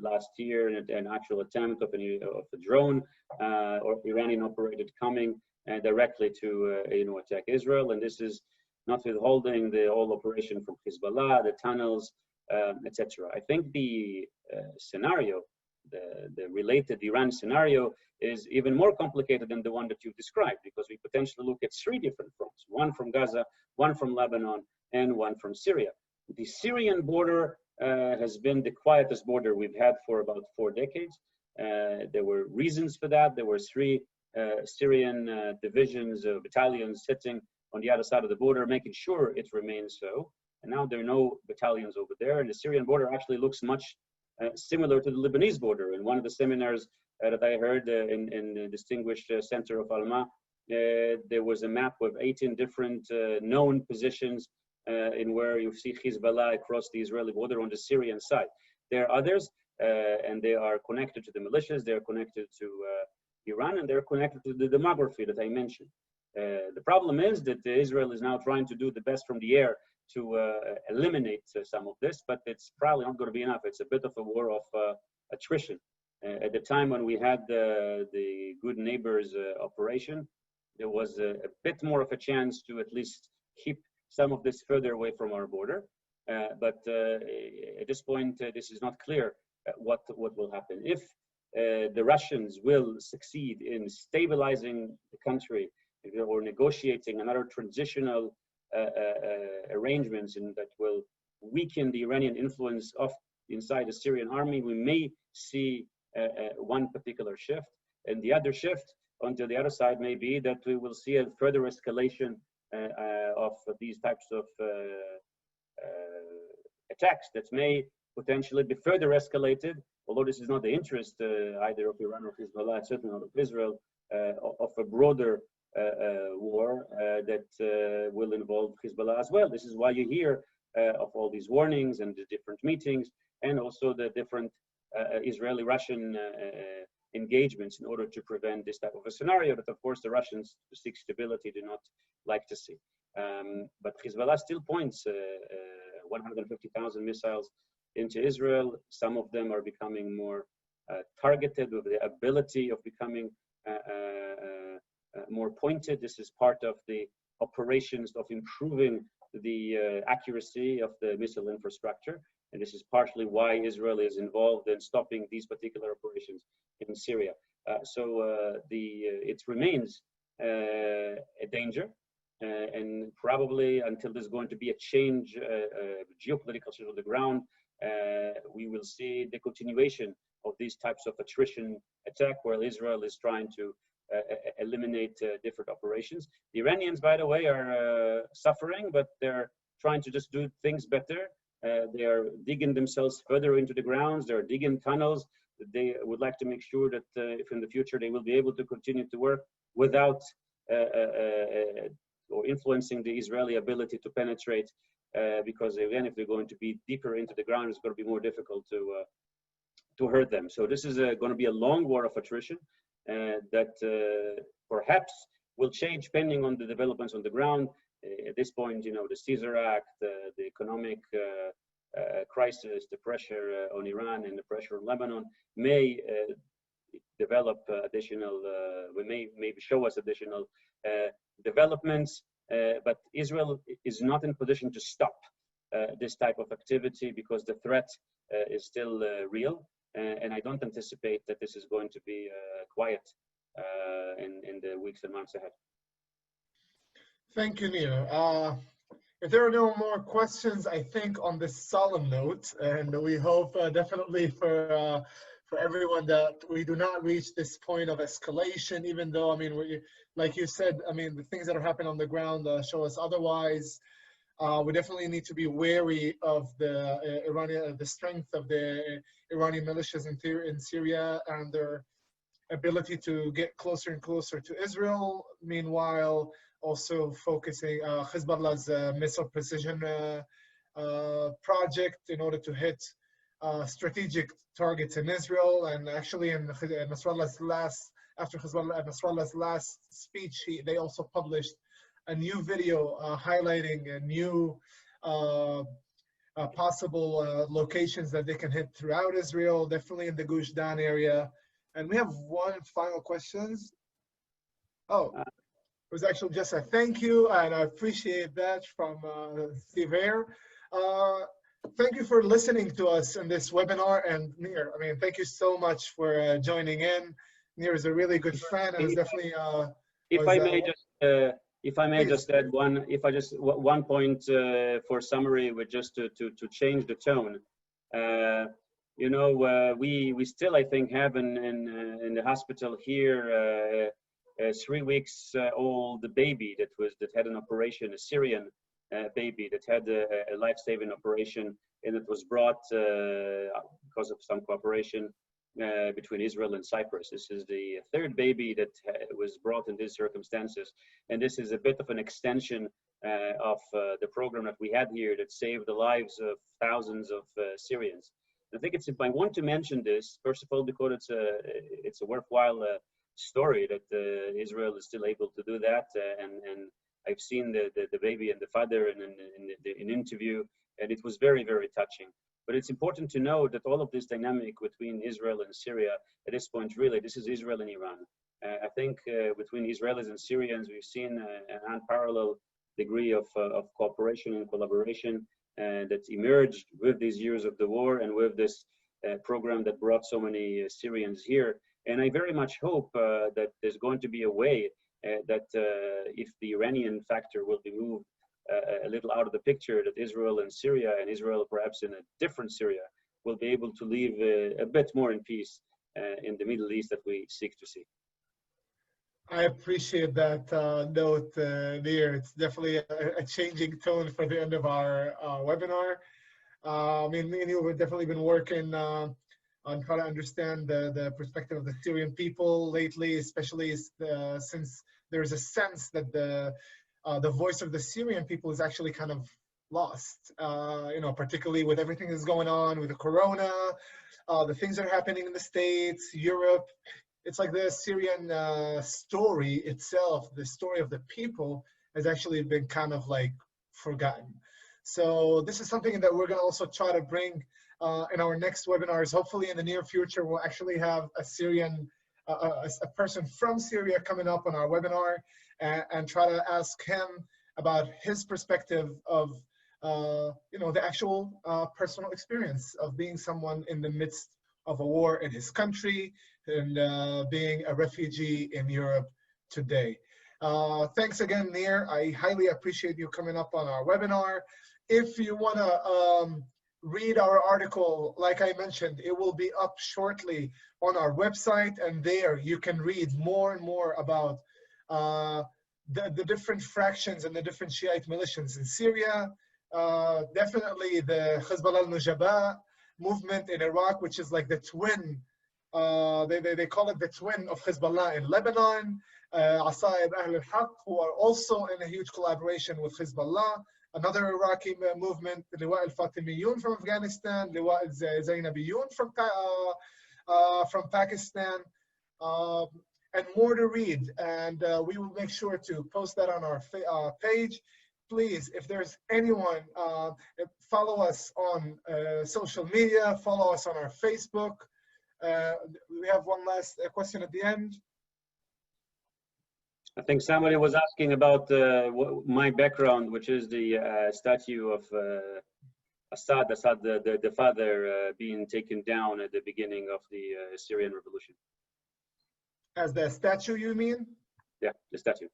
last year an actual attempt of a drone or Iranian operated coming directly to attack Israel, and this is not withholding the whole operation from Hezbollah, the tunnels, etc. I think the scenario, the related Iran scenario, is even more complicated than the one that you've described, because we potentially look at 3 different fronts: one from Gaza, one from Lebanon, and one from Syria. The Syrian border has been the quietest border we've had for about 4 decades. There were reasons for that. There were 3 Syrian divisions, battalions sitting on the other side of the border, making sure it remains so. And now there are no battalions over there. And the Syrian border actually looks much similar to the Lebanese border. In one of the seminars that I heard in the distinguished center of Alma, there was a map with 18 different known positions in where you see Hezbollah across the Israeli border on the Syrian side. There are others, and they are connected to the militias, they are connected to Iran, and they're connected to the demography that I mentioned. The problem is that Israel is now trying to do the best from the air to eliminate some of this, but it's probably not going to be enough. It's a bit of a war of attrition. At the time when we had the Good Neighbors operation, there was a bit more of a chance to at least keep some of this further away from our border. But at this point, this is not clear what will happen. If the Russians will succeed in stabilizing the country or negotiating another transitional arrangements that will weaken the Iranian influence of inside the Syrian army, we may see one particular shift. And the other shift onto the other side may be that we will see a further escalation of these types of attacks that may potentially be further escalated, although this is not the interest either of Iran or Hezbollah, certainly not of Israel, of a broader war that will involve Hezbollah as well. This is why you hear of all these warnings and the different meetings, and also the different Israeli-Russian engagements in order to prevent this type of a scenario that, of course, the Russians, to seek stability, do not like to see. But Hezbollah still points 150,000 missiles into Israel. Some of them are becoming more targeted, with the ability of becoming more pointed. This is part of the operations of improving the accuracy of the missile infrastructure. And this is partially why Israel is involved in stopping these particular operations in Syria. It remains a danger. And probably until there's going to be a change, geopolitical change on the ground, we will see the continuation of these types of attrition attack, where Israel is trying to eliminate different operations. The Iranians, by the way, are suffering, but they're trying to just do things better. They are digging themselves further into the grounds. They're digging tunnels. They would like to make sure that if in the future they will be able to continue to work without or influencing the Israeli ability to penetrate, because again, if they're going to be deeper into the ground, it's going to be more difficult to hurt them. So this is going to be a long war of attrition. that perhaps will change depending on the developments on the ground. At this point, you know, the Caesar Act, the economic crisis, the pressure on Iran and the pressure on Lebanon may develop additional, maybe show us additional developments, but Israel is not in position to stop this type of activity because the threat is still real, and I don't anticipate that this is going to be quiet in the weeks and months ahead. Thank you, Nir. If there are no more questions, I think on this solemn note, and we hope definitely for everyone that we do not reach this point of escalation, even though, I mean, like you said, I mean, the things that are happening on the ground show us otherwise. We definitely need to be wary of the strength of the Iranian militias in Syria and their ability to get closer and closer to Israel. Meanwhile, also focusing Hezbollah's missile precision project in order to hit strategic targets in Israel. And actually, in Nasrallah's after Nasrallah's last speech, they also published a new video highlighting a new possible locations that they can hit throughout Israel, definitely in the Gush Dan area. And we have one final question. Oh, it was actually just a thank you, and I appreciate that from Steve Hare. Thank you for listening to us in this webinar, and Nir, I mean, thank you so much for joining in. Nir is a really good friend, and it's definitely. If I may just add one point for summary, with just to change the tone. You know, we still, I think, have in the hospital here a 3 weeks old baby that had an operation, a Syrian baby that had a life-saving operation, and it was brought because of some cooperation between Israel and Cyprus. This is the third baby that was brought in these circumstances, and this is a bit of an extension of the program that we had here that saved the lives of thousands of Syrians. I think I want to mention this, first of all, because it's a worthwhile story that Israel is still able to do that, and I've seen the baby and the father in an interview, and it was very, very touching. But it's important to know that all of this dynamic between Israel and Syria at this point, really, this is Israel and Iran. I think between Israelis and Syrians, we've seen an unparalleled degree of cooperation and collaboration that emerged with these years of the war and with this program that brought so many Syrians here. And I very much hope that there's going to be a way that if the Iranian factor will be moved a little out of the picture, that Israel and Syria, and Israel perhaps in a different Syria, will be able to live a bit more in peace in the Middle East that we seek to see. I appreciate that note, Nir. It's definitely a changing tone for the end of our webinar. I mean, me and you have definitely been working on trying to understand the perspective of the Syrian people lately, especially since there's a sense that the voice of the Syrian people is actually kind of lost, you know, particularly with everything that's going on with the corona, the things that are happening in the States, Europe. It's like the Syrian story itself, the story of the people, has actually been kind of like forgotten. So this is something that we're going to also try to bring in our next webinars. Hopefully in the near future, we'll actually have a Syrian, a person from Syria coming up on our webinar and try to ask him about his perspective of, you know, the actual personal experience of being someone in the midst of a war in his country and being a refugee in Europe today. Thanks again, Nir. I highly appreciate you coming up on our webinar. If you want to read our article, like I mentioned, it will be up shortly on our website, and there you can read more and more about the different fractions and the different Shiite militias in Syria. Definitely the Hezbollah al-Nujaba movement in Iraq, which is like the twin, they call it the twin of Hezbollah in Lebanon. Asa'ib Ahl al-Haq, who are also in a huge collaboration with Hezbollah. Another Iraqi movement, Liwa al-Fatimiyun from Afghanistan, Liwa al-Zainabiyun from Pakistan. and more to read. And we will make sure to post that on our page. Please, if there's anyone, follow us on social media, follow us on our Facebook. We have one last question at the end. I think somebody was asking about my background, which is the statue of Assad, the father, being taken down at the beginning of the Syrian revolution. As the statue, you mean? Yeah, the statue.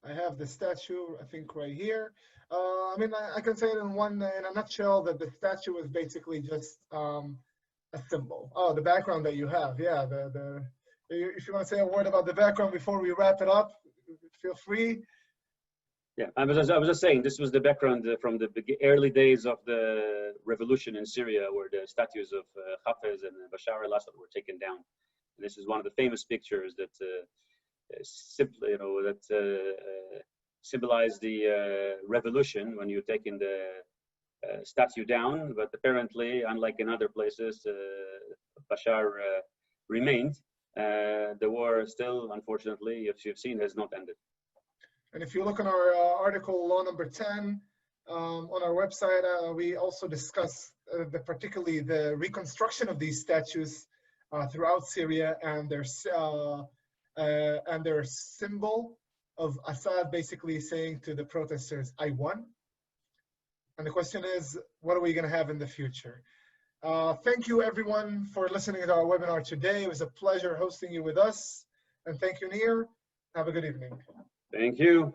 I have the statue, I think, right here. I mean, I can say it in a nutshell that the statue is basically just a symbol. Oh, the background that you have, yeah. If you want to say a word about the background before we wrap it up, feel free. Yeah, I was just saying, this was the background from the early days of the revolution in Syria, where the statues of Hafez and Bashar al-Assad were taken down. And this is one of the famous pictures that simply, symbolize the revolution when you're taking the statue down. But apparently, unlike in other places, Bashar remained. The war still, unfortunately, if you've seen, has not ended. And if you look on our article, law number 10, on our website, we also discuss particularly the reconstruction of these statues throughout Syria and their symbol of Assad basically saying to the protesters, "I won." And the question is, what are we going to have in the future? Thank you, everyone, for listening to our webinar today. It was a pleasure hosting you with us. And thank you, Nir. Have a good evening. Thank you.